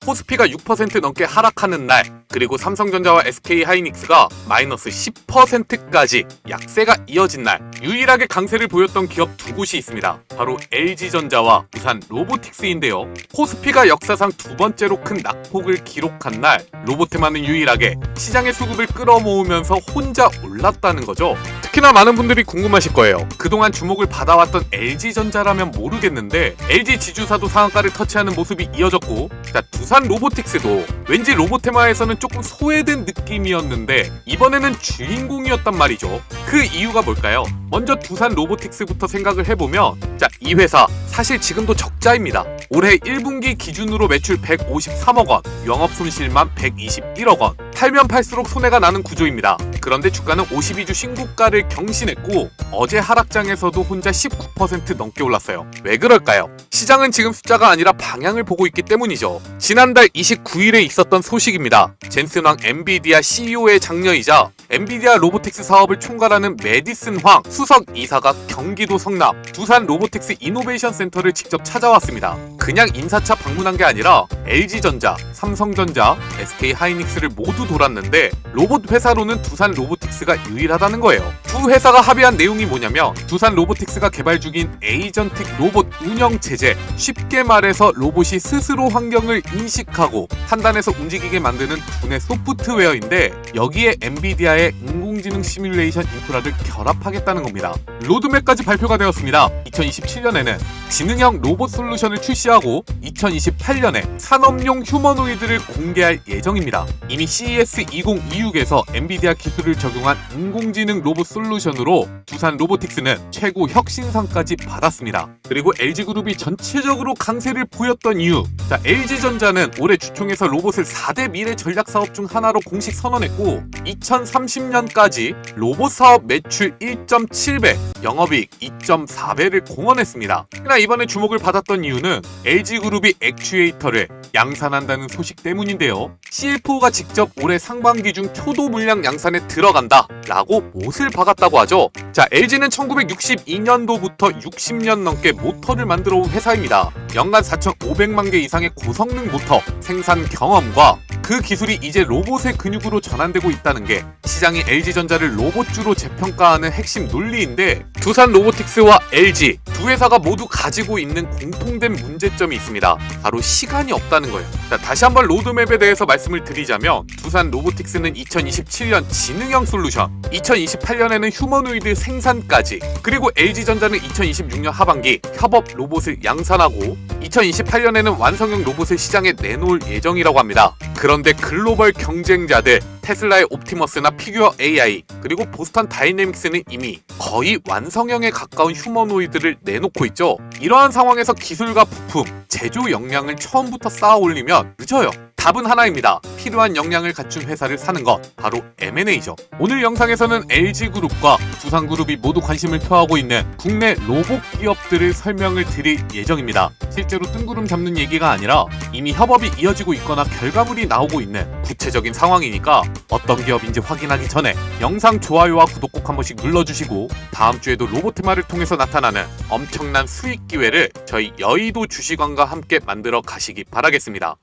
코스피가 6% 넘게 하락하는 날, 그리고 삼성전자와 SK하이닉스가 마이너스 10%까지 약세가 이어진 날, 유일하게 강세를 보였던 기업 두 곳이 있습니다. 바로 LG전자와 두산 로보틱스인데요. 코스피가 역사상 두 번째로 큰 낙폭을 기록한 날, 로보테마는 유일하게 시장의 수급을 끌어모으면서 혼자 올랐다는 거죠. 특히나 많은 분들이 궁금하실 거예요. 그동안 주목을 받아왔던 LG전자라면 모르겠는데 LG 지주사도 상한가를 터치하는 모습이 이어졌고, 자, 두산 로보틱스도 왠지 로보테마에서는 조금 소외된 느낌이었는데 이번에는 주인공이었단 말이죠. 그 이유가 뭘까요? 먼저 두산 로보틱스부터 생각을 해보면, 자, 이 회사 사실 지금도 적자입니다. 올해 1분기 기준으로 매출 153억 원, 영업손실만 121억 원, 팔면 팔수록 손해가 나는 구조입니다. 그런데 주가는 52주 신고가를 경신했고 어제 하락장에서도 혼자 19% 넘게 올랐어요. 왜 그럴까요? 시장은 지금 숫자가 아니라 방향을 보고 있기 때문이죠. 지난달 29일에 있었던 소식입니다. 젠슨 황 엔비디아 CEO의 장녀이자 엔비디아 로보틱스 사업을 총괄하는 메디슨 황 수석 이사가 경기도 성남 두산 로보틱스 이노베이션 센터를 직접 찾아왔습니다. 그냥 인사차 방문한 게 아니라 LG전자, 삼성전자, SK하이닉스를 모두 돌았는데 로봇 회사로는 두산 로보틱스가 유일하다는 거예요. 두 회사가 합의한 내용이 뭐냐면, 두산 로보틱스가 개발 중인 에이전틱 로봇 운영 체제, 쉽게 말해서 로봇이 스스로 환경을 인식하고 판단해서 움직이게 만드는 두뇌 소프트웨어인데, 여기에 엔비디아의 인공지능 시뮬레이션 인프라를 결합하겠다는 겁니다. 로드맵까지 발표가 되었습니다. 2027년에는 지능형 로봇 솔루션을 출시하고 2028년에 산업용 휴머노이드를 공개할 예정입니다. 이미 CES 2026에서 엔비디아 기술을 적용한 인공지능 로봇 솔루션으로 두산 로보틱스는 최고 혁신상까지 받았습니다. 그리고 LG그룹이 전체적으로 강세를 보였던 이유, 자, LG전자는 올해 주총에서 로봇을 4대 미래 전략 사업 중 하나로 공식 선언했고 2030년까지 로봇 사업 매출 1.7배, 영업이익 2.4배를 공언했습니다. 그러나 이번에 주목을 받았던 이유는 LG그룹이 액추에이터를 양산한다는 소식 때문인데요. CFO가 직접 올해 상반기 중 초도 물량 양산에 들어간다 라고 못을 박았다고 하죠. 자, LG는 1962년도부터 60년 넘게 모터를 만들어 온 회사입니다. 연간 4,500만 개 이상의 고성능 모터 생산 경험과 그 기술이 이제 로봇의 근육으로 전환되고 있다는 게 시장이 LG전자를 로봇주로 재평가하는 핵심 논리인데, 두산 로보틱스와 LG 두 회사가 모두 가지고 있는 공통된 문제점이 있습니다. 바로 시간이 없다는 거예요. 자, 다시 한번 로드맵에 대해서 말씀을 드리자면, 두산 로보틱스는 2027년 지능형 솔루션, 2028년에는 휴머노이드 생산까지, 그리고 LG전자는 2026년 하반기 협업 로봇을 양산하고 2028년에는 완성형 로봇을 시장에 내놓을 예정이라고 합니다. 그런데 글로벌 경쟁자들 테슬라의 옵티머스나 피규어 AI, 그리고 보스턴 다이내믹스는 이미 거의 완성형에 가까운 휴머노이드를 내놓고 있죠. 이러한 상황에서 기술과 부품, 제조 역량을 처음부터 쌓아 올리면 늦어요. 답은 하나입니다. 필요한 역량을 갖춘 회사를 사는 것, 바로 M&A죠. 오늘 영상에서는 LG그룹과 두산그룹이 모두 관심을 표하고 있는 국내 로봇 기업들을 설명을 드릴 예정입니다. 실제로 뜬구름 잡는 얘기가 아니라 이미 협업이 이어지고 있거나 결과물이 나오고 있는 구체적인 상황이니까 어떤 기업인지 확인하기 전에 영상 좋아요와 구독 꼭 한 번씩 눌러주시고, 다음 주에도 로보테마를 통해서 나타나는 엄청난 수익 기회를 저희 여의도 주식왕과 함께 만들어 가시기 바라겠습니다.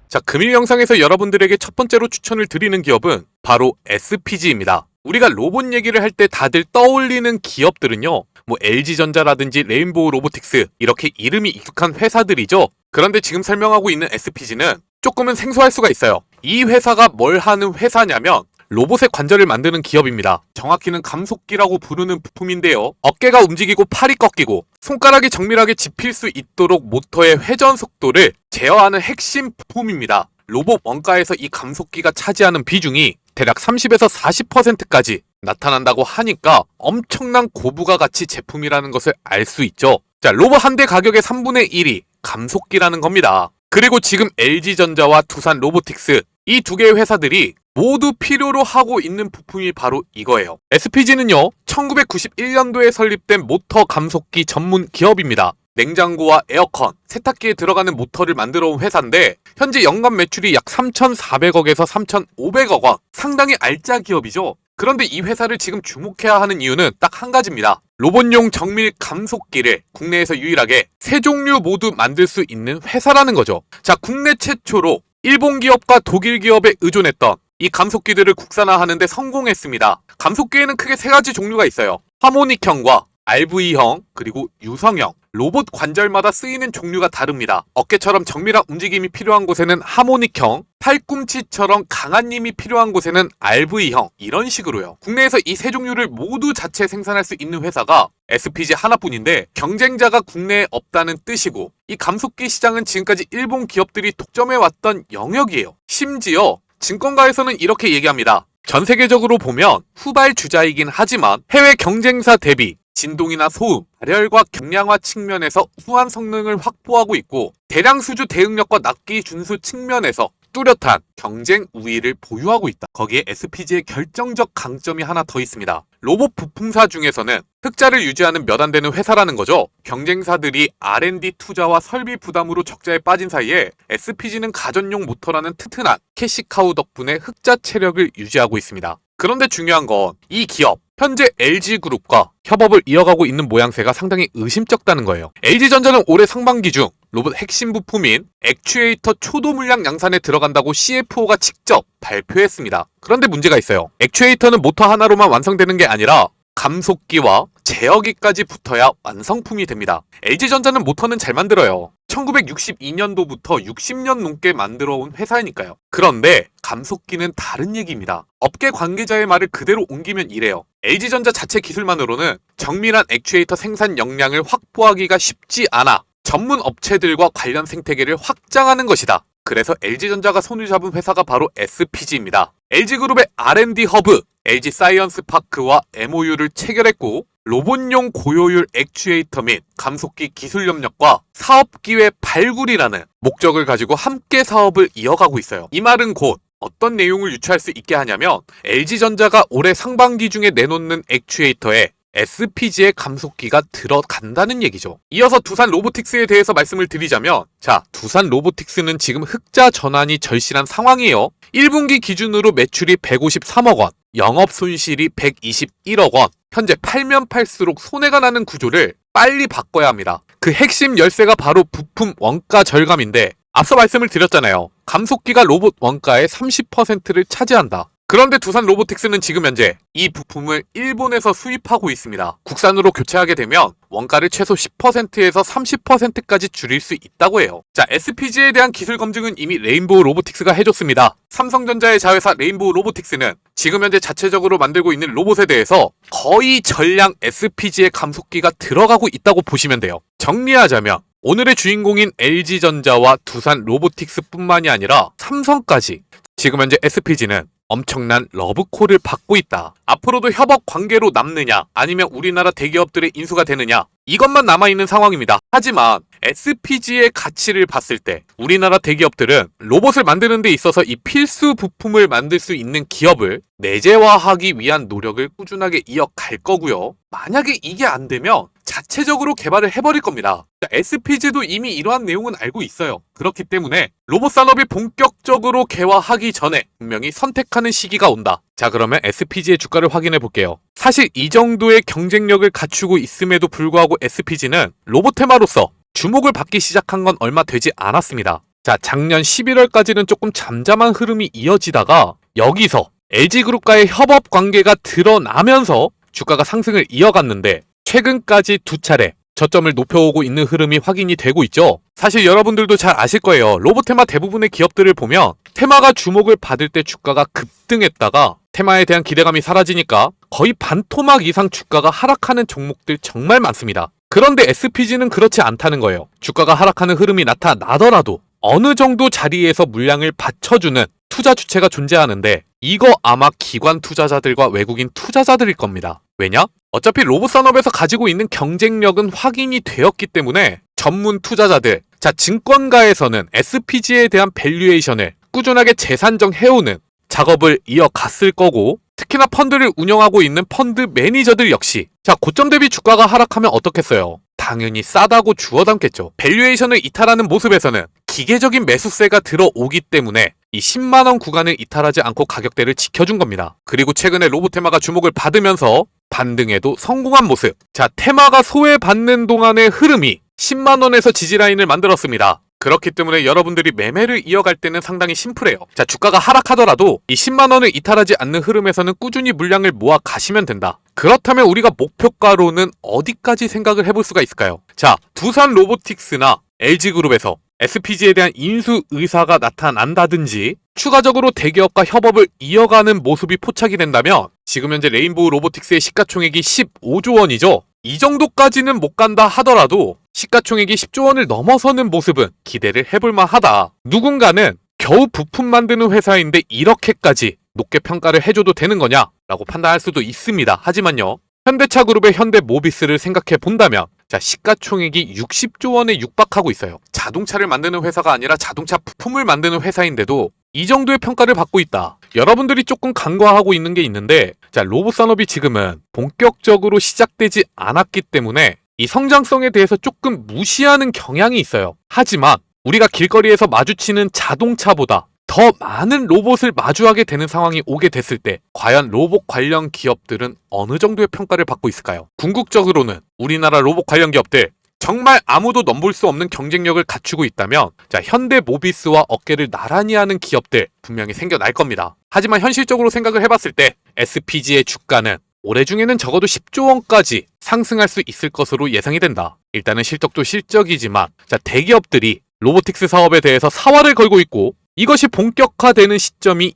자, 금일 영상에서 여러분들에게 첫 번째로 추천을 드리는 기업은 바로 SPG입니다. 우리가 로봇 얘기를 할 때 다들 떠올리는 기업들은요, 뭐 LG전자라든지 레인보우 로보틱스, 이렇게 이름이 익숙한 회사들이죠. 그런데 지금 설명하고 있는 SPG는 조금은 생소할 수가 있어요. 이 회사가 뭘 하는 회사냐면 로봇의 관절을 만드는 기업입니다. 정확히는 감속기라고 부르는 부품인데요. 어깨가 움직이고 팔이 꺾이고 손가락이 정밀하게 짚힐 수 있도록 모터의 회전 속도를 제어하는 핵심 부품입니다. 로봇 원가에서 이 감속기가 차지하는 비중이 대략 30에서 40%까지 나타난다고 하니까 엄청난 고부가 가치 제품이라는 것을 알 수 있죠. 자, 로봇 한 대 가격의 3분의 1이 감속기라는 겁니다. 그리고 지금 LG전자와 두산 로보틱스, 이 두 개의 회사들이 모두 필요로 하고 있는 부품이 바로 이거예요. SPG는요, 1991년도에 설립된 모터 감속기 전문 기업입니다. 냉장고와 에어컨, 세탁기에 들어가는 모터를 만들어 온 회사인데 현재 연간 매출이 약 3,400억에서 3,500억 원, 상당히 알짜 기업이죠. 그런데 이 회사를 지금 주목해야 하는 이유는 딱 한 가지입니다. 로봇용 정밀 감속기를 국내에서 유일하게 세 종류 모두 만들 수 있는 회사라는 거죠. 자, 국내 최초로 일본 기업과 독일 기업에 의존했던 이 감속기들을 국산화하는데 성공했습니다. 감속기에는 크게 세 가지 종류가 있어요. 하모닉형과 RV형, 그리고 유성형. 로봇 관절마다 쓰이는 종류가 다릅니다. 어깨처럼 정밀한 움직임이 필요한 곳에는 하모닉형, 팔꿈치처럼 강한 힘이 필요한 곳에는 RV형, 이런 식으로요. 국내에서 이 세 종류를 모두 자체 생산할 수 있는 회사가 SPG 하나뿐인데 경쟁자가 국내에 없다는 뜻이고, 이 감속기 시장은 지금까지 일본 기업들이 독점해왔던 영역이에요. 심지어 증권가에서는 이렇게 얘기합니다. 전 세계적으로 보면 후발주자이긴 하지만 해외 경쟁사 대비 진동이나 소음, 발열과 경량화 측면에서 우수한 성능을 확보하고 있고, 대량 수주 대응력과 납기 준수 측면에서 뚜렷한 경쟁 우위를 보유하고 있다. 거기에 SPG의 결정적 강점이 하나 더 있습니다. 로봇 부품사 중에서는 흑자를 유지하는 몇 안 되는 회사라는 거죠. 경쟁사들이 R&D 투자와 설비 부담으로 적자에 빠진 사이에 SPG는 가전용 모터라는 튼튼한 캐시카우 덕분에 흑자 체력을 유지하고 있습니다. 그런데 중요한 건 이 기업, 현재 LG그룹과 협업을 이어가고 있는 모양새가 상당히 의심쩍다는 거예요. LG전자는 올해 상반기 중 로봇 핵심 부품인 액추에이터 초도 물량 양산에 들어간다고 CFO가 직접 발표했습니다. 그런데 문제가 있어요. 액추에이터는 모터 하나로만 완성되는 게 아니라 감속기와 제어기까지 붙어야 완성품이 됩니다. LG전자는 모터는 잘 만들어요. 1962년도부터 60년 넘게 만들어온 회사니까요. 그런데 감속기는 다른 얘기입니다. 업계 관계자의 말을 그대로 옮기면 이래요. LG전자 자체 기술만으로는 정밀한 액추에이터 생산 역량을 확보하기가 쉽지 않아 전문 업체들과 관련 생태계를 확장하는 것이다. 그래서 LG전자가 손을 잡은 회사가 바로 SPG입니다. LG그룹의 R&D 허브, LG사이언스파크와 MOU를 체결했고, 로봇용 고효율 액추에이터 및 감속기 기술 협력과 사업기회 발굴이라는 목적을 가지고 함께 사업을 이어가고 있어요. 이 말은 곧 어떤 내용을 유추할 수 있게 하냐면, LG전자가 올해 상반기 중에 내놓는 액추에이터에 SPG의 감속기가 들어간다는 얘기죠. 이어서 두산 로보틱스에 대해서 말씀을 드리자면, 자, 두산 로보틱스는 지금 흑자 전환이 절실한 상황이에요. 1분기 기준으로 매출이 153억 원, 영업 손실이 121억 원, 현재 팔면 팔수록 손해가 나는 구조를 빨리 바꿔야 합니다. 그 핵심 열쇠가 바로 부품 원가 절감인데, 앞서 말씀을 드렸잖아요. 감속기가 로봇 원가의 30%를 차지한다. 그런데 두산 로보틱스는 지금 현재 이 부품을 일본에서 수입하고 있습니다. 국산으로 교체하게 되면 원가를 최소 10%에서 30%까지 줄일 수 있다고 해요. 자, SPG에 대한 기술 검증은 이미 레인보우 로보틱스가 해줬습니다. 삼성전자의 자회사 레인보우 로보틱스는 지금 현재 자체적으로 만들고 있는 로봇에 대해서 거의 전량 SPG의 감속기가 들어가고 있다고 보시면 돼요. 정리하자면 오늘의 주인공인 LG전자와 두산 로보틱스뿐만이 아니라 삼성까지 지금 현재 SPG는 엄청난 러브콜을 받고 있다. 앞으로도 협업 관계로 남느냐, 아니면 우리나라 대기업들의 인수가 되느냐, 이것만 남아있는 상황입니다. 하지만 SPG의 가치를 봤을 때 우리나라 대기업들은 로봇을 만드는 데 있어서 이 필수 부품을 만들 수 있는 기업을 내재화하기 위한 노력을 꾸준하게 이어갈 거고요. 만약에 이게 안 되면 자체적으로 개발을 해버릴 겁니다. SPG도 이미 이러한 내용은 알고 있어요. 그렇기 때문에 로봇 산업이 본격적으로 개화하기 전에 분명히 선택하는 시기가 온다. 자, 그러면 SPG의 주가를 확인해 볼게요. 사실 이 정도의 경쟁력을 갖추고 있음에도 불구하고 SPG는 로봇 테마로서 주목을 받기 시작한 건 얼마 되지 않았습니다. 자, 작년 11월까지는 조금 잠잠한 흐름이 이어지다가 여기서 LG그룹과의 협업 관계가 드러나면서 주가가 상승을 이어갔는데 최근까지 두 차례 저점을 높여오고 있는 흐름이 확인이 되고 있죠. 사실 여러분들도 잘 아실 거예요. 로봇 테마 대부분의 기업들을 보면 테마가 주목을 받을 때 주가가 급등했다가 테마에 대한 기대감이 사라지니까 거의 반토막 이상 주가가 하락하는 종목들 정말 많습니다. 그런데 SPG는 그렇지 않다는 거예요. 주가가 하락하는 흐름이 나타나더라도 어느 정도 자리에서 물량을 받쳐주는 투자 주체가 존재하는데 이거 아마 기관 투자자들과 외국인 투자자들일 겁니다. 왜냐? 어차피 로봇 산업에서 가지고 있는 경쟁력은 확인이 되었기 때문에 전문 투자자들, 자, 증권가에서는 SPG에 대한 밸류에이션을 꾸준하게 재산정해오는 작업을 이어갔을 거고, 특히나 펀드를 운영하고 있는 펀드 매니저들 역시 자, 고점 대비 주가가 하락하면 어떻겠어요? 당연히 싸다고 주워 담겠죠. 밸류에이션을 이탈하는 모습에서는 기계적인 매수세가 들어오기 때문에 이 10만원 구간을 이탈하지 않고 가격대를 지켜준 겁니다. 그리고 최근에 로보테마가 주목을 받으면서 반등에도 성공한 모습. 자, 테마가 소외받는 동안의 흐름이 10만원에서 지지라인을 만들었습니다. 그렇기 때문에 여러분들이 매매를 이어갈 때는 상당히 심플해요. 자, 주가가 하락하더라도 이 10만원을 이탈하지 않는 흐름에서는 꾸준히 물량을 모아 가시면 된다. 그렇다면 우리가 목표가로는 어디까지 생각을 해볼 수가 있을까요? 자, 두산 로보틱스나 LG그룹에서 SPG에 대한 인수 의사가 나타난다든지 추가적으로 대기업과 협업을 이어가는 모습이 포착이 된다면 지금 현재 레인보우 로보틱스의 시가총액이 15조 원이죠. 이 정도까지는 못 간다 하더라도 시가총액이 10조 원을 넘어서는 모습은 기대를 해볼만 하다. 누군가는 겨우 부품 만드는 회사인데 이렇게까지 높게 평가를 해줘도 되는 거냐? 라고 판단할 수도 있습니다. 하지만요, 현대차 그룹의 현대모비스를 생각해 본다면 자, 시가총액이 60조 원에 육박하고 있어요. 자동차를 만드는 회사가 아니라 자동차 부품을 만드는 회사인데도 이 정도의 평가를 받고 있다. 여러분들이 조금 간과하고 있는 게 있는데, 자, 로봇 산업이 지금은 본격적으로 시작되지 않았기 때문에 이 성장성에 대해서 조금 무시하는 경향이 있어요. 하지만 우리가 길거리에서 마주치는 자동차보다 더 많은 로봇을 마주하게 되는 상황이 오게 됐을 때 과연 로봇 관련 기업들은 어느 정도의 평가를 받고 있을까요? 궁극적으로는 우리나라 로봇 관련 기업들 정말 아무도 넘볼 수 없는 경쟁력을 갖추고 있다면 자, 현대모비스와 어깨를 나란히 하는 기업들 분명히 생겨날 겁니다. 하지만 현실적으로 생각을 해봤을 때 SPG의 주가는 올해 중에는 적어도 10조 원까지 상승할 수 있을 것으로 예상이 된다. 일단은 실적도 실적이지만 자, 대기업들이 로보틱스 사업에 대해서 사활을 걸고 있고 이것이 본격화되는 시점이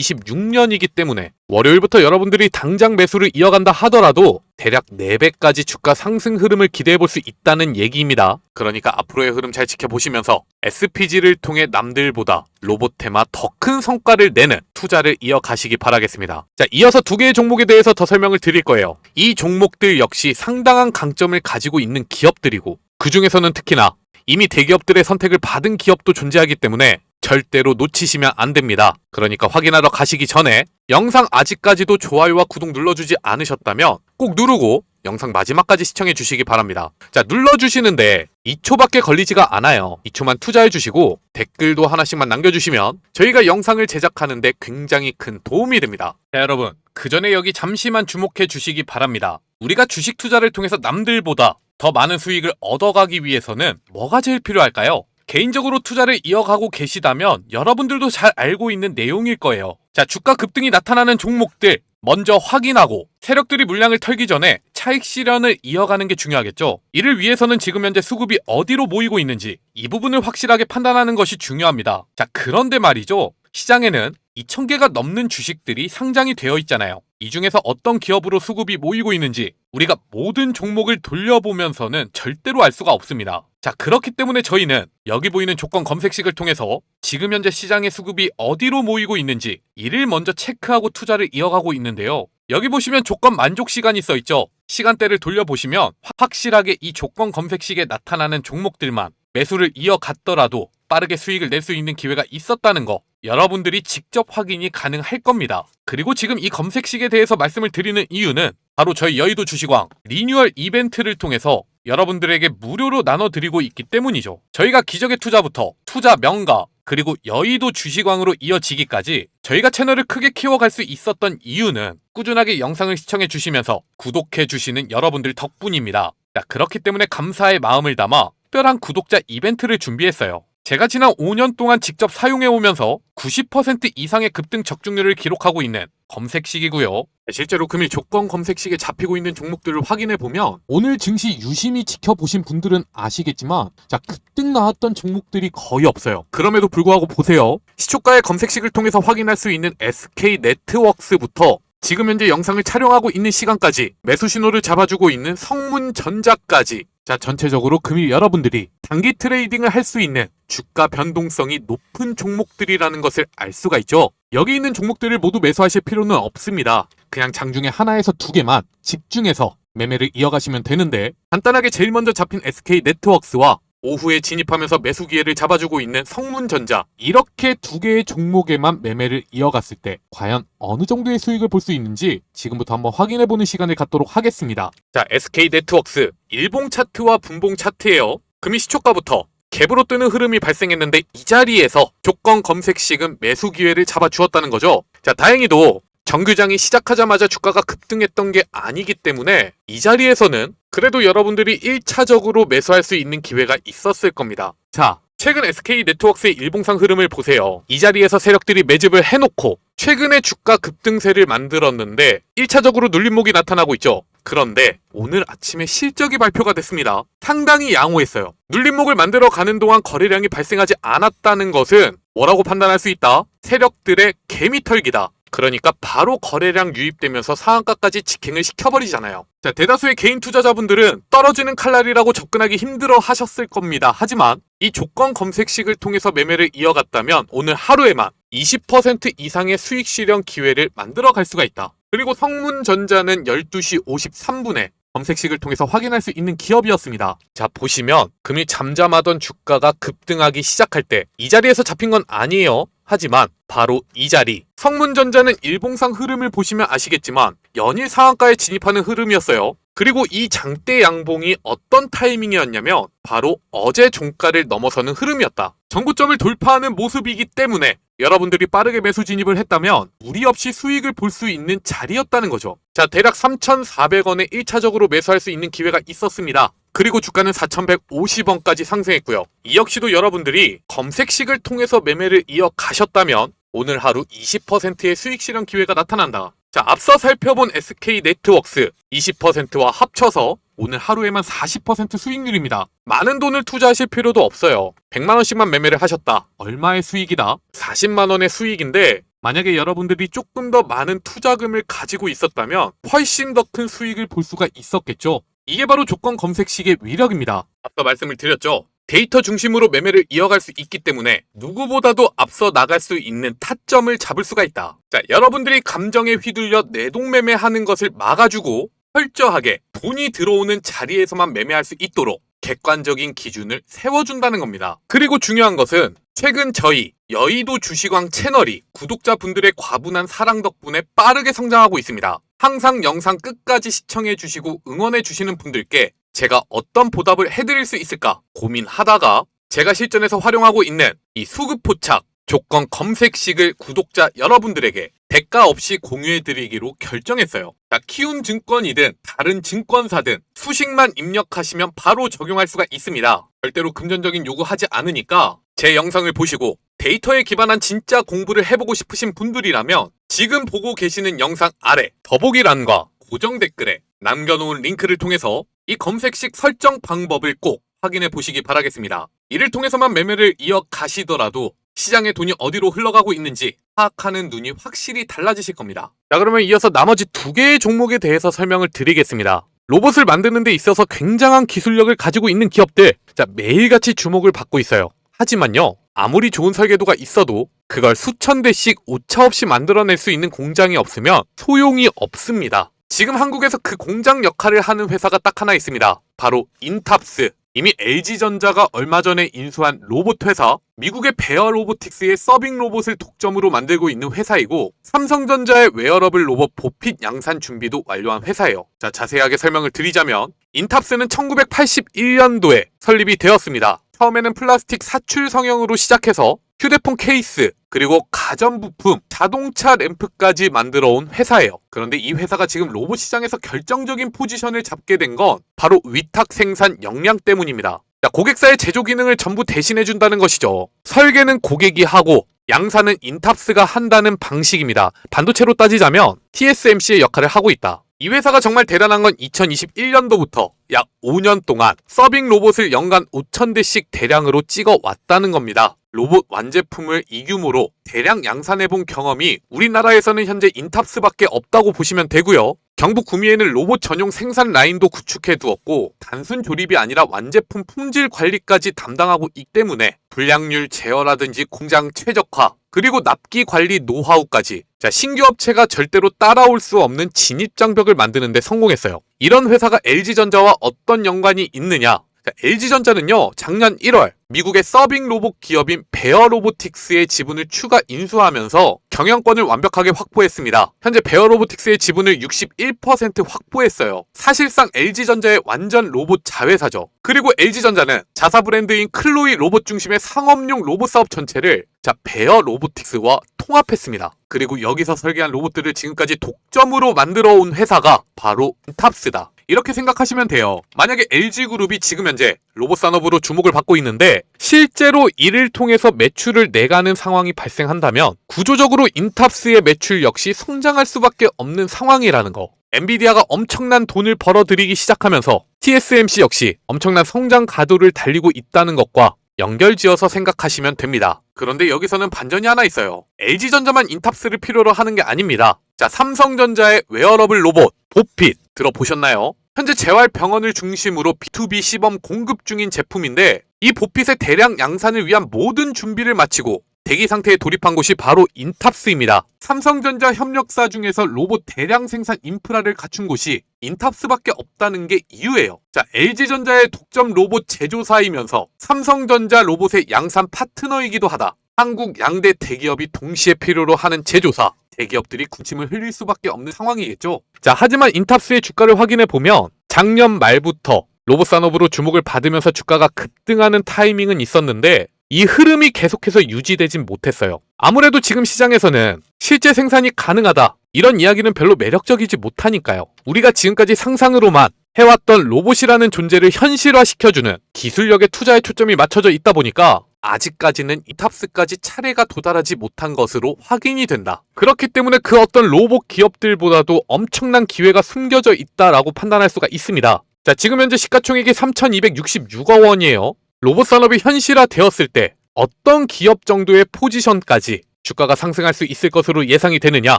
2026년이기 때문에 월요일부터 여러분들이 당장 매수를 이어간다 하더라도 대략 4배까지 주가 상승 흐름을 기대해 볼 수 있다는 얘기입니다. 그러니까 앞으로의 흐름 잘 지켜보시면서 SPG를 통해 남들보다 로보테마 더 큰 성과를 내는 투자를 이어가시기 바라겠습니다. 자, 이어서 2개의 종목에 대해서 더 설명을 드릴 거예요. 이 종목들 역시 상당한 강점을 가지고 있는 기업들이고 그 중에서는 특히나 이미 대기업들의 선택을 받은 기업도 존재하기 때문에 절대로 놓치시면 안 됩니다. 그러니까 확인하러 가시기 전에 영상 아직까지도 좋아요와 구독 눌러주지 않으셨다면 꼭 누르고 영상 마지막까지 시청해 주시기 바랍니다. 자, 눌러주시는데 2초밖에 걸리지가 않아요. 2초만 투자해 주시고 댓글도 하나씩만 남겨주시면 저희가 영상을 제작하는데 굉장히 큰 도움이 됩니다. 자, 여러분, 그 전에 여기 잠시만 주목해 주시기 바랍니다. 우리가 주식 투자를 통해서 남들보다 더 많은 수익을 얻어가기 위해서는 뭐가 제일 필요할까요? 개인적으로 투자를 이어가고 계시다면 여러분들도 잘 알고 있는 내용일 거예요. 자, 주가 급등이 나타나는 종목들 먼저 확인하고 세력들이 물량을 털기 전에 차익 실현을 이어가는 게 중요하겠죠. 이를 위해서는 지금 현재 수급이 어디로 모이고 있는지 이 부분을 확실하게 판단하는 것이 중요합니다. 자, 그런데 말이죠. 시장에는 2,000개가 넘는 주식들이 상장이 되어 있잖아요. 이 중에서 어떤 기업으로 수급이 모이고 있는지 우리가 모든 종목을 돌려보면서는 절대로 알 수가 없습니다. 자, 그렇기 때문에 저희는 여기 보이는 조건 검색식을 통해서 지금 현재 시장의 수급이 어디로 모이고 있는지 이를 먼저 체크하고 투자를 이어가고 있는데요. 여기 보시면 조건 만족 시간이 써 있죠. 시간대를 돌려보시면 확실하게 이 조건 검색식에 나타나는 종목들만 매수를 이어갔더라도 빠르게 수익을 낼 수 있는 기회가 있었다는 거 여러분들이 직접 확인이 가능할 겁니다. 그리고 지금 이 검색식에 대해서 말씀을 드리는 이유는 바로 저희 여의도 주식왕 리뉴얼 이벤트를 통해서 여러분들에게 무료로 나눠드리고 있기 때문이죠. 저희가 기적의 투자부터 투자 명가 그리고 여의도 주식왕으로 이어지기까지 저희가 채널을 크게 키워갈 수 있었던 이유는 꾸준하게 영상을 시청해 주시면서 구독해 주시는 여러분들 덕분입니다. 자, 그렇기 때문에 감사의 마음을 담아 특별한 구독자 이벤트를 준비했어요. 제가 지난 5년 동안 직접 사용해오면서 90% 이상의 급등 적중률을 기록하고 있는 검색식이고요. 실제로 금일 조건 검색식에 잡히고 있는 종목들을 확인해보면 오늘 증시 유심히 지켜보신 분들은 아시겠지만 자, 급등 나왔던 종목들이 거의 없어요. 그럼에도 불구하고 보세요. 시초가의 검색식을 통해서 확인할 수 있는 SK네트웍스부터 지금 현재 영상을 촬영하고 있는 시간까지 매수 신호를 잡아주고 있는 성문전자까지 자, 전체적으로 금일 여러분들이 단기 트레이딩을 할 수 있는 주가 변동성이 높은 종목들이라는 것을 알 수가 있죠. 여기 있는 종목들을 모두 매수하실 필요는 없습니다. 그냥 장중에 하나에서 2개만 집중해서 매매를 이어가시면 되는데 간단하게 제일 먼저 잡힌 SK네트웍스와 오후에 진입하면서 매수 기회를 잡아주고 있는 성문전자 이렇게 2개의 종목에만 매매를 이어갔을 때 과연 어느 정도의 수익을 볼 수 있는지 지금부터 한번 확인해보는 시간을 갖도록 하겠습니다. 자, SK네트웍스 일봉 차트와 분봉 차트예요. 금일 시초가부터 갭으로 뜨는 흐름이 발생했는데 이 자리에서 조건 검색식은 매수 기회를 잡아주었다는 거죠. 자, 다행히도 정규장이 시작하자마자 주가가 급등했던 게 아니기 때문에 이 자리에서는 그래도 여러분들이 1차적으로 매수할 수 있는 기회가 있었을 겁니다. 자, 최근 SK네트워크스의 일봉상 흐름을 보세요. 이 자리에서 세력들이 매집을 해놓고 최근에 주가 급등세를 만들었는데 1차적으로 눌림목이 나타나고 있죠. 그런데 오늘 아침에 실적이 발표가 됐습니다. 상당히 양호했어요. 눌림목을 만들어 가는 동안 거래량이 발생하지 않았다는 것은 뭐라고 판단할 수 있다? 세력들의 개미털기다. 그러니까 바로 거래량 유입되면서 상한가까지 직행을 시켜버리잖아요. 자, 대다수의 개인 투자자분들은 떨어지는 칼날이라고 접근하기 힘들어 하셨을 겁니다. 하지만 이 조건 검색식을 통해서 매매를 이어갔다면 오늘 하루에만 20% 이상의 수익 실현 기회를 만들어 갈 수가 있다. 그리고 성문전자는 12시 53분에 검색식을 통해서 확인할 수 있는 기업이었습니다. 자, 보시면 금일 잠잠하던 주가가 급등하기 시작할 때 이 자리에서 잡힌 건 아니에요. 하지만 바로 이 자리, 성문전자는 일봉상 흐름을 보시면 아시겠지만 연일 상한가에 진입하는 흐름이었어요. 그리고 이 장대 양봉이 어떤 타이밍이었냐면 바로 어제 종가를 넘어서는 흐름이었다. 전고점을 돌파하는 모습이기 때문에 여러분들이 빠르게 매수 진입을 했다면 무리 없이 수익을 볼 수 있는 자리였다는 거죠. 자, 대략 3,400원에 1차적으로 매수할 수 있는 기회가 있었습니다. 그리고 주가는 4,150원까지 상승했고요. 이 역시도 여러분들이 검색식을 통해서 매매를 이어가셨다면 오늘 하루 20%의 수익 실현 기회가 나타난다. 자, 앞서 살펴본 SK네트워크스 20%와 합쳐서 오늘 하루에만 40% 수익률입니다. 많은 돈을 투자하실 필요도 없어요. 100만원씩만 매매를 하셨다. 얼마의 수익이다? 40만원의 수익인데 만약에 여러분들이 조금 더 많은 투자금을 가지고 있었다면 훨씬 더 큰 수익을 볼 수가 있었겠죠. 이게 바로 조건 검색식의 위력입니다. 앞서 말씀을 드렸죠. 데이터 중심으로 매매를 이어갈 수 있기 때문에 누구보다도 앞서 나갈 수 있는 타점을 잡을 수가 있다. 자, 여러분들이 감정에 휘둘려 내동매매하는 것을 막아주고 철저하게 돈이 들어오는 자리에서만 매매할 수 있도록 객관적인 기준을 세워준다는 겁니다. 그리고 중요한 것은 최근 저희 여의도 주식왕 채널이 구독자분들의 과분한 사랑 덕분에 빠르게 성장하고 있습니다. 항상 영상 끝까지 시청해주시고 응원해주시는 분들께 제가 어떤 보답을 해드릴 수 있을까 고민하다가 제가 실전에서 활용하고 있는 이 수급포착 조건 검색식을 구독자 여러분들에게 대가 없이 공유해드리기로 결정했어요. 자, 키움증권이든 다른 증권사든 수식만 입력하시면 바로 적용할 수가 있습니다. 절대로 금전적인 요구하지 않으니까 제 영상을 보시고 데이터에 기반한 진짜 공부를 해보고 싶으신 분들이라면 지금 보고 계시는 영상 아래 더보기란과 고정 댓글에 남겨놓은 링크를 통해서 이 검색식 설정 방법을 꼭 확인해 보시기 바라겠습니다. 이를 통해서만 매매를 이어가시더라도 시장의 돈이 어디로 흘러가고 있는지 파악하는 눈이 확실히 달라지실 겁니다. 자, 그러면 이어서 나머지 두 개의 종목에 대해서 설명을 드리겠습니다. 로봇을 만드는 데 있어서 굉장한 기술력을 가지고 있는 기업들, 자, 매일같이 주목을 받고 있어요. 하지만요, 아무리 좋은 설계도가 있어도 그걸 수천 대씩 오차없이 만들어낼 수 있는 공장이 없으면 소용이 없습니다. 지금 한국에서 그 공장 역할을 하는 회사가 딱 하나 있습니다. 바로 인탑스. 이미 LG전자가 얼마 전에 인수한 로봇 회사, 미국의 베어 로보틱스의 서빙 로봇을 독점으로 만들고 있는 회사이고 삼성전자의 웨어러블 로봇 보핏 양산 준비도 완료한 회사예요. 자, 자세하게 설명을 드리자면 인탑스는 1981년도에 설립이 되었습니다. 처음에는 플라스틱 사출 성형으로 시작해서 휴대폰 케이스, 그리고 가전부품, 자동차 램프까지 만들어 온 회사예요. 그런데 이 회사가 지금 로봇 시장에서 결정적인 포지션을 잡게 된 건 바로 위탁 생산 역량 때문입니다. 자, 고객사의 제조 기능을 전부 대신해준다는 것이죠. 설계는 고객이 하고 양산은 인탑스가 한다는 방식입니다. 반도체로 따지자면 TSMC의 역할을 하고 있다. 이 회사가 정말 대단한 건 2021년도부터 약 5년 동안 서빙 로봇을 연간 5,000대씩 대량으로 찍어 왔다는 겁니다. 로봇 완제품을 이 규모로 대량 양산해본 경험이 우리나라에서는 현재 인탑스밖에 없다고 보시면 되고요. 경북 구미에는 로봇 전용 생산 라인도 구축해 두었고 단순 조립이 아니라 완제품 품질 관리까지 담당하고 있기 때문에 불량률 제어라든지 공장 최적화, 그리고 납기 관리 노하우까지, 자, 신규 업체가 절대로 따라올 수 없는 진입장벽을 만드는 데 성공했어요. 이런 회사가 LG전자와 어떤 연관이 있느냐? 자, LG전자는요, 작년 1월 미국의 서빙 로봇 기업인 베어 로보틱스의 지분을 추가 인수하면서 경영권을 완벽하게 확보했습니다. 현재 베어 로보틱스의 지분을 61% 확보했어요. 사실상 LG전자의 완전 로봇 자회사죠. 그리고 LG전자는 자사 브랜드인 클로이 로봇 중심의 상업용 로봇 사업 전체를 베어 로보틱스와 통합했습니다. 그리고 여기서 설계한 로봇들을 지금까지 독점으로 만들어 온 회사가 바로 인탑스다. 이렇게 생각하시면 돼요. 만약에 LG그룹이 지금 현재 로봇 산업으로 주목을 받고 있는데 실제로 이를 통해서 매출을 내가는 상황이 발생한다면 구조적으로 인탑스의 매출 역시 성장할 수밖에 없는 상황이라는 거. 엔비디아가 엄청난 돈을 벌어들이기 시작하면서 TSMC 역시 엄청난 성장 가도를 달리고 있다는 것과 연결지어서 생각하시면 됩니다. 그런데 여기서는 반전이 하나 있어요. LG전자만 인탑스를 필요로 하는 게 아닙니다. 자, 삼성전자의 웨어러블 로봇 보핏 들어보셨나요? 현재 재활병원을 중심으로 B2B 시범 공급 중인 제품인데 이 보핏의 대량 양산을 위한 모든 준비를 마치고 대기 상태에 돌입한 곳이 바로 인탑스입니다. 삼성전자 협력사 중에서 로봇 대량 생산 인프라를 갖춘 곳이 인탑스밖에 없다는 게 이유예요. 자, LG전자의 독점 로봇 제조사이면서 삼성전자 로봇의 양산 파트너이기도 하다. 한국 양대 대기업이 동시에 필요로 하는 제조사. 대기업들이 군침을 흘릴 수밖에 없는 상황이겠죠. 자, 하지만 인탑스의 주가를 확인해 보면 작년 말부터 로봇 산업으로 주목을 받으면서 주가가 급등하는 타이밍은 있었는데 이 흐름이 계속해서 유지되진 못했어요. 아무래도 지금 시장에서는 실제 생산이 가능하다 이런 이야기는 별로 매력적이지 못하니까요. 우리가 지금까지 상상으로만 해왔던 로봇이라는 존재를 현실화시켜주는 기술력의 투자에 초점이 맞춰져 있다 보니까 아직까지는 인탑스까지 차례가 도달하지 못한 것으로 확인이 된다. 그렇기 때문에 그 어떤 로봇 기업들보다도 엄청난 기회가 숨겨져 있다라고 판단할 수가 있습니다. 자, 지금 현재 시가총액이 3,266억 원이에요. 로봇 산업이 현실화되었을 때 어떤 기업 정도의 포지션까지 주가가 상승할 수 있을 것으로 예상이 되느냐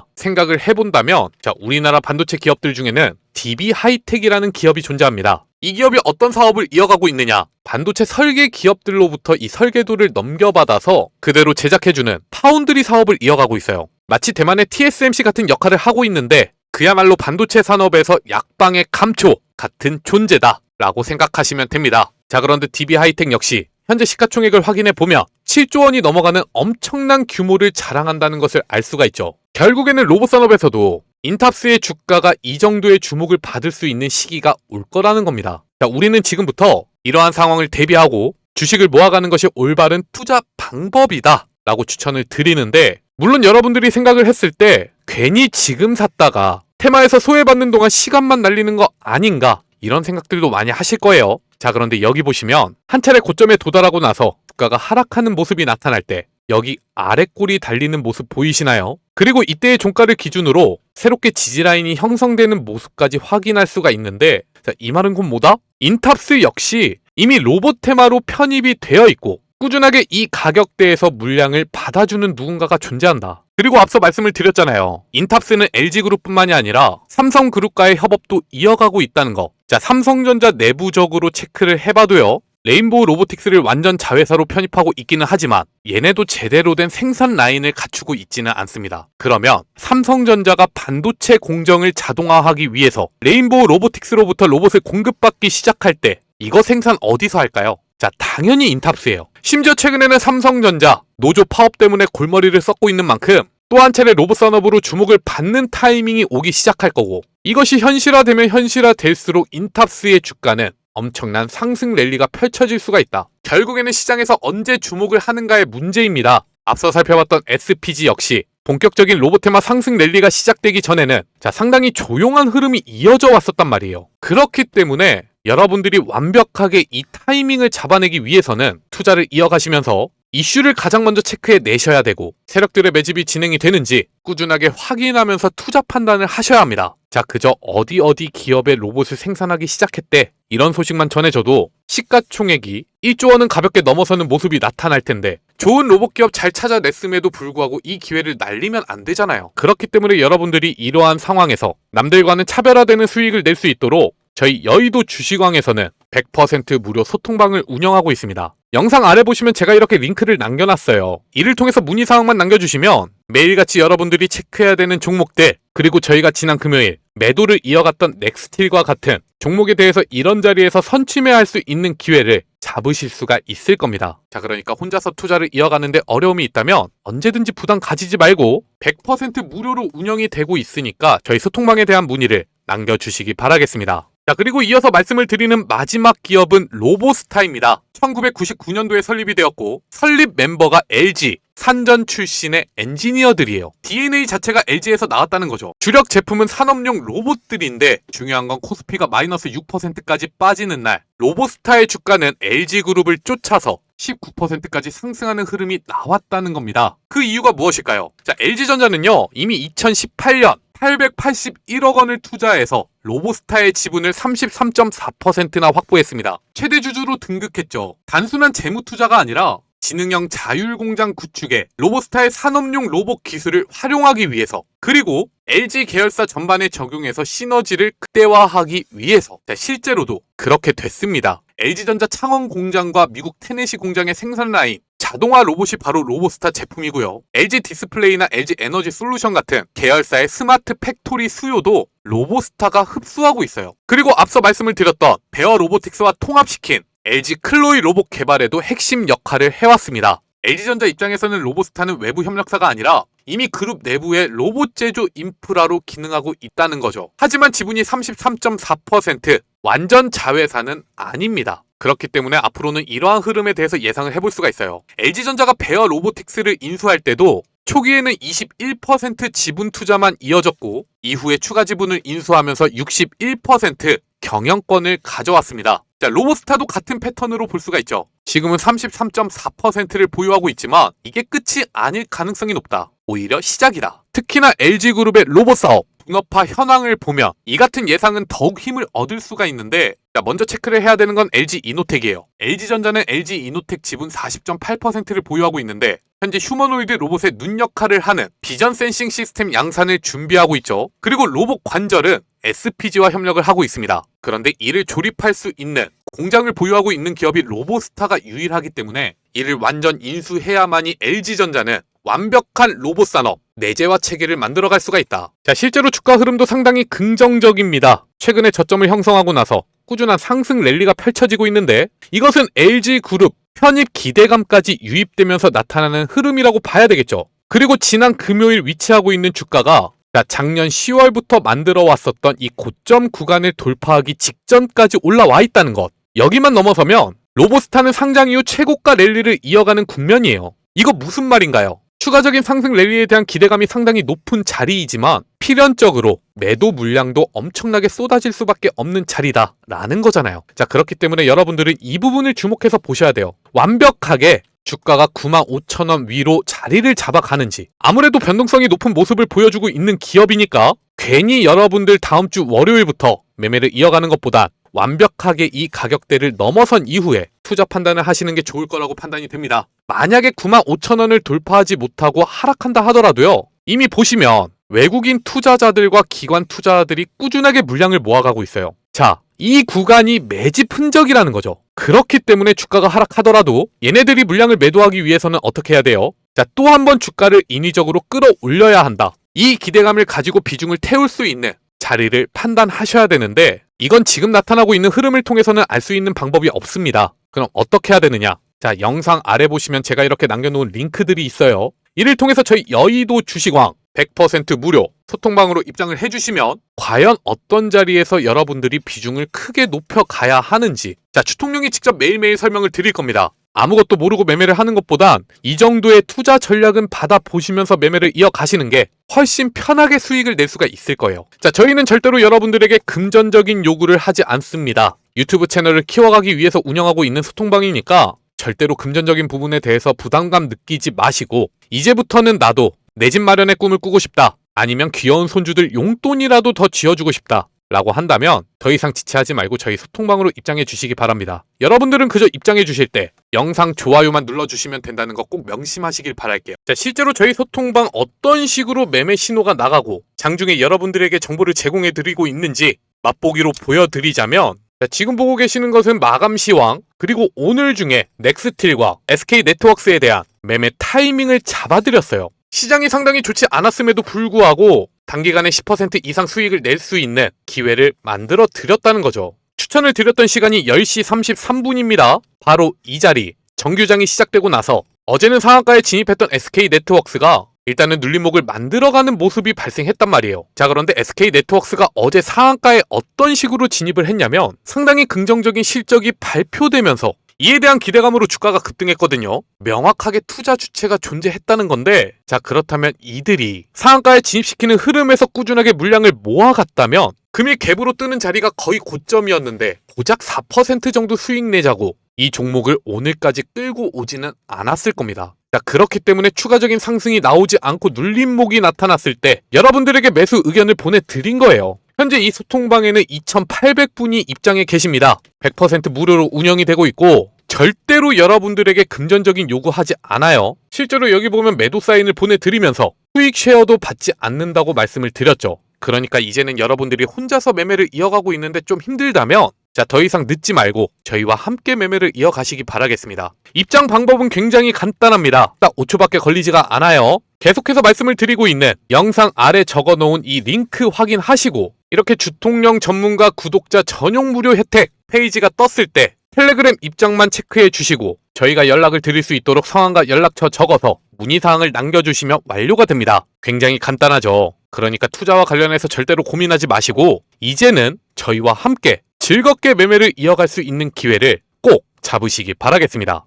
생각을 해본다면 자, 우리나라 반도체 기업들 중에는 DB 하이텍이라는 기업이 존재합니다. 이 기업이 어떤 사업을 이어가고 있느냐, 반도체 설계 기업들로부터 이 설계도를 넘겨받아서 그대로 제작해주는 파운드리 사업을 이어가고 있어요. 마치 대만의 TSMC 같은 역할을 하고 있는데 그야말로 반도체 산업에서 약방의 감초 같은 존재다 라고 생각하시면 됩니다. 자, 그런데 DB 하이텍 역시 현재 시가총액을 확인해 보면 7조 원이 넘어가는 엄청난 규모를 자랑한다는 것을 알 수가 있죠. 결국에는 로봇 산업에서도 인탑스의 주가가 이 정도의 주목을 받을 수 있는 시기가 올 거라는 겁니다. 자, 우리는 지금부터 이러한 상황을 대비하고 주식을 모아가는 것이 올바른 투자 방법이다 라고 추천을 드리는데, 물론 여러분들이 생각을 했을 때 괜히 지금 샀다가 테마에서 소외받는 동안 시간만 날리는 거 아닌가 이런 생각들도 많이 하실 거예요. 자, 그런데 여기 보시면 한 차례 고점에 도달하고 나서 주가가 하락하는 모습이 나타날 때 여기 아래 꼴이 달리는 모습 보이시나요? 그리고 이때의 종가를 기준으로 새롭게 지지라인이 형성되는 모습까지 확인할 수가 있는데, 자, 이 말은 곧 뭐다? 인탑스 역시 이미 로봇 테마로 편입이 되어 있고 꾸준하게 이 가격대에서 물량을 받아주는 누군가가 존재한다. 그리고 앞서 말씀을 드렸잖아요. 인탑스는 LG그룹뿐만이 아니라 삼성그룹과의 협업도 이어가고 있다는 거. 자, 삼성전자 내부적으로 체크를 해봐도요. 레인보우 로보틱스를 완전 자회사로 편입하고 있기는 하지만 얘네도 제대로 된 생산 라인을 갖추고 있지는 않습니다. 그러면 삼성전자가 반도체 공정을 자동화하기 위해서 레인보우 로보틱스로부터 로봇을 공급받기 시작할 때 이거 생산 어디서 할까요? 자, 당연히 인탑스예요. 심지어 최근에는 삼성전자 노조 파업 때문에 골머리를 썩고 있는 만큼 또 한 차례 로봇 산업으로 주목을 받는 타이밍이 오기 시작할 거고, 이것이 현실화되면 현실화될수록 인탑스의 주가는 엄청난 상승 랠리가 펼쳐질 수가 있다. 결국에는 시장에서 언제 주목을 하는가의 문제입니다. 앞서 살펴봤던 SPG 역시 본격적인 로봇 테마 상승 랠리가 시작되기 전에는 상당히 조용한 흐름이 이어져 왔었단 말이에요. 그렇기 때문에 여러분들이 완벽하게 이 타이밍을 잡아내기 위해서는 투자를 이어가시면서 이슈를 가장 먼저 체크해 내셔야 되고, 세력들의 매집이 진행이 되는지 꾸준하게 확인하면서 투자 판단을 하셔야 합니다. 자, 그저 어디 기업의 로봇을 생산하기 시작했대 이런 소식만 전해져도 시가총액이 1조 원은 가볍게 넘어서는 모습이 나타날 텐데, 좋은 로봇 기업 잘 찾아냈음에도 불구하고 이 기회를 날리면 안 되잖아요. 그렇기 때문에 여러분들이 이러한 상황에서 남들과는 차별화되는 수익을 낼 수 있도록 저희 여의도 주식왕에서는 100% 무료 소통방을 운영하고 있습니다. 영상 아래 보시면 제가 이렇게 링크를 남겨놨어요. 이를 통해서 문의사항만 남겨주시면 매일같이 여러분들이 체크해야 되는 종목들, 그리고 저희가 지난 금요일 매도를 이어갔던 넥스틸과 같은 종목에 대해서 이런 자리에서 선취매할 수 있는 기회를 잡으실 수가 있을 겁니다. 자, 그러니까 혼자서 투자를 이어가는데 어려움이 있다면 언제든지 부담 가지지 말고 100% 무료로 운영이 되고 있으니까 저희 소통방에 대한 문의를 남겨주시기 바라겠습니다. 자, 그리고 이어서 말씀을 드리는 마지막 기업은 로보스타입니다. 1999년도에 설립이 되었고 설립 멤버가 LG, 산전 출신의 엔지니어들이에요. DNA 자체가 LG에서 나왔다는 거죠. 주력 제품은 산업용 로봇들인데 중요한 건 코스피가 마이너스 6%까지 빠지는 날 로보스타의 주가는 LG그룹을 쫓아서 19%까지 상승하는 흐름이 나왔다는 겁니다. 그 이유가 무엇일까요? 자, LG전자는요 이미 2018년 881억 원을 투자해서 로보스타의 지분을 33.4%나 확보했습니다. 최대 주주로 등극했죠. 단순한 재무 투자가 아니라 지능형 자율공장 구축에 로보스타의 산업용 로봇 기술을 활용하기 위해서, 그리고 LG 계열사 전반에 적용해서 시너지를 극대화하기 위해서 실제로도 그렇게 됐습니다. LG전자 창원 공장과 미국 테네시 공장의 생산 라인, 자동화 로봇이 바로 로보스타 제품이고요. LG 디스플레이나 LG 에너지 솔루션 같은 계열사의 스마트 팩토리 수요도 로보스타가 흡수하고 있어요. 그리고 앞서 말씀을 드렸던 베어 로보틱스와 통합시킨 LG 클로이 로봇 개발에도 핵심 역할을 해왔습니다. LG전자 입장에서는 로보스타는 외부 협력사가 아니라 이미 그룹 내부의 로봇 제조 인프라로 기능하고 있다는 거죠. 하지만 지분이 33.4%, 완전 자회사는 아닙니다. 그렇기 때문에 앞으로는 이러한 흐름에 대해서 예상을 해볼 수가 있어요. LG전자가 베어 로보틱스를 인수할 때도 초기에는 21% 지분 투자만 이어졌고 이후에 추가 지분을 인수하면서 61% 경영권을 가져왔습니다. 자, 로보스타도 같은 패턴으로 볼 수가 있죠. 지금은 33.4%를 보유하고 있지만 이게 끝이 아닐 가능성이 높다. 오히려 시작이다. 특히나 LG그룹의 로봇 사업, 분업화 현황을 보면 이 같은 예상은 더욱 힘을 얻을 수가 있는데, 자, 먼저 체크를 해야 되는 건 LG 이노텍이에요. LG전자는 LG 이노텍 지분 40.8%를 보유하고 있는데 현재 휴머노이드 로봇의 눈 역할을 하는 비전 센싱 시스템 양산을 준비하고 있죠. 그리고 로봇 관절은 SPG와 협력을 하고 있습니다. 그런데 이를 조립할 수 있는 공장을 보유하고 있는 기업이 로보스타가 유일하기 때문에 이를 완전 인수해야만이 LG전자는 완벽한 로봇 산업, 내재화 체계를 만들어갈 수가 있다. 자, 실제로 주가 흐름도 상당히 긍정적입니다. 최근에 저점을 형성하고 나서 꾸준한 상승 랠리가 펼쳐지고 있는데 이것은 LG그룹 편입 기대감까지 유입되면서 나타나는 흐름이라고 봐야 되겠죠. 그리고 지난 금요일 위치하고 있는 주가가 작년 10월부터 만들어 왔었던 이 고점 구간을 돌파하기 직전까지 올라와 있다는 것. 여기만 넘어서면 로보스타는 상장 이후 최고가 랠리를 이어가는 국면이에요. 이거 무슨 말인가요? 추가적인 상승 랠리에 대한 기대감이 상당히 높은 자리이지만 필연적으로 매도 물량도 엄청나게 쏟아질 수밖에 없는 자리다라는 거잖아요. 자, 그렇기 때문에 여러분들은 이 부분을 주목해서 보셔야 돼요. 완벽하게 주가가 95,000원 위로 자리를 잡아가는지, 아무래도 변동성이 높은 모습을 보여주고 있는 기업이니까 괜히 여러분들 다음 주 월요일부터 매매를 이어가는 것보다 완벽하게 이 가격대를 넘어선 이후에 투자 판단을 하시는 게 좋을 거라고 판단이 됩니다. 만약에 95,000원을 돌파하지 못하고 하락한다 하더라도요, 이미 보시면 외국인 투자자들과 기관 투자자들이 꾸준하게 물량을 모아가고 있어요. 자, 이 구간이 매집 흔적이라는 거죠. 그렇기 때문에 주가가 하락하더라도 얘네들이 물량을 매도하기 위해서는 어떻게 해야 돼요? 자, 또 한 번 주가를 인위적으로 끌어올려야 한다. 이 기대감을 가지고 비중을 태울 수 있는 자리를 판단하셔야 되는데 이건 지금 나타나고 있는 흐름을 통해서는 알 수 있는 방법이 없습니다. 그럼 어떻게 해야 되느냐? 자, 영상 아래 보시면 제가 이렇게 남겨놓은 링크들이 있어요. 이를 통해서 저희 여의도 주식왕 100% 무료 소통방으로 입장을 해주시면 과연 어떤 자리에서 여러분들이 비중을 크게 높여가야 하는지, 자, 추통령이 직접 매일매일 설명을 드릴 겁니다. 아무것도 모르고 매매를 하는 것보단 이 정도의 투자 전략은 받아보시면서 매매를 이어가시는 게 훨씬 편하게 수익을 낼 수가 있을 거예요. 자, 저희는 절대로 여러분들에게 금전적인 요구를 하지 않습니다. 유튜브 채널을 키워가기 위해서 운영하고 있는 소통방이니까 절대로 금전적인 부분에 대해서 부담감 느끼지 마시고, 이제부터는 나도 내 집 마련의 꿈을 꾸고 싶다, 아니면 귀여운 손주들 용돈이라도 더 쥐어주고 싶다 라고 한다면 더 이상 지체하지 말고 저희 소통방으로 입장해 주시기 바랍니다. 여러분들은 그저 입장해 주실 때 영상 좋아요만 눌러주시면 된다는 거 꼭 명심하시길 바랄게요. 자, 실제로 저희 소통방 어떤 식으로 매매 신호가 나가고 장중에 여러분들에게 정보를 제공해 드리고 있는지 맛보기로 보여드리자면, 자, 지금 보고 계시는 것은 마감 시황, 그리고 오늘 중에 넥스틸과 SK네트워크스에 대한 매매 타이밍을 잡아드렸어요. 시장이 상당히 좋지 않았음에도 불구하고 단기간에 10% 이상 수익을 낼 수 있는 기회를 만들어 드렸다는 거죠. 추천을 드렸던 시간이 10시 33분입니다. 바로 이 자리, 정규장이 시작되고 나서 어제는 상한가에 진입했던 SK네트워크스가 일단은 눌림목을 만들어가는 모습이 발생했단 말이에요. 자, 그런데 SK네트워크스가 어제 상한가에 어떤 식으로 진입을 했냐면 상당히 긍정적인 실적이 발표되면서 이에 대한 기대감으로 주가가 급등했거든요. 명확하게 투자 주체가 존재했다는 건데, 자, 그렇다면 이들이 상한가에 진입시키는 흐름에서 꾸준하게 물량을 모아갔다면 금일 갭으로 뜨는 자리가 거의 고점이었는데 고작 4% 정도 수익 내자고 이 종목을 오늘까지 끌고 오지는 않았을 겁니다. 자, 그렇기 때문에 추가적인 상승이 나오지 않고 눌림목이 나타났을 때 여러분들에게 매수 의견을 보내드린 거예요. 현재 이 소통방에는 2,800분이 입장해 계십니다. 100% 무료로 운영이 되고 있고 절대로 여러분들에게 금전적인 요구하지 않아요. 실제로 여기 보면 매도 사인을 보내드리면서 수익 쉐어도 받지 않는다고 말씀을 드렸죠. 그러니까 이제는 여러분들이 혼자서 매매를 이어가고 있는데 좀 힘들다면 자, 더 이상 늦지 말고 저희와 함께 매매를 이어가시기 바라겠습니다. 입장 방법은 굉장히 간단합니다. 딱 5초밖에 걸리지가 않아요. 계속해서 말씀을 드리고 있는 영상 아래 적어놓은 이 링크 확인하시고 이렇게 주통령 전문가 구독자 전용 무료 혜택 페이지가 떴을 때 텔레그램 입장만 체크해 주시고 저희가 연락을 드릴 수 있도록 성함과 연락처 적어서 문의사항을 남겨주시면 완료가 됩니다. 굉장히 간단하죠. 그러니까 투자와 관련해서 절대로 고민하지 마시고 이제는 저희와 함께 즐겁게 매매를 이어갈 수 있는 기회를 꼭 잡으시기 바라겠습니다.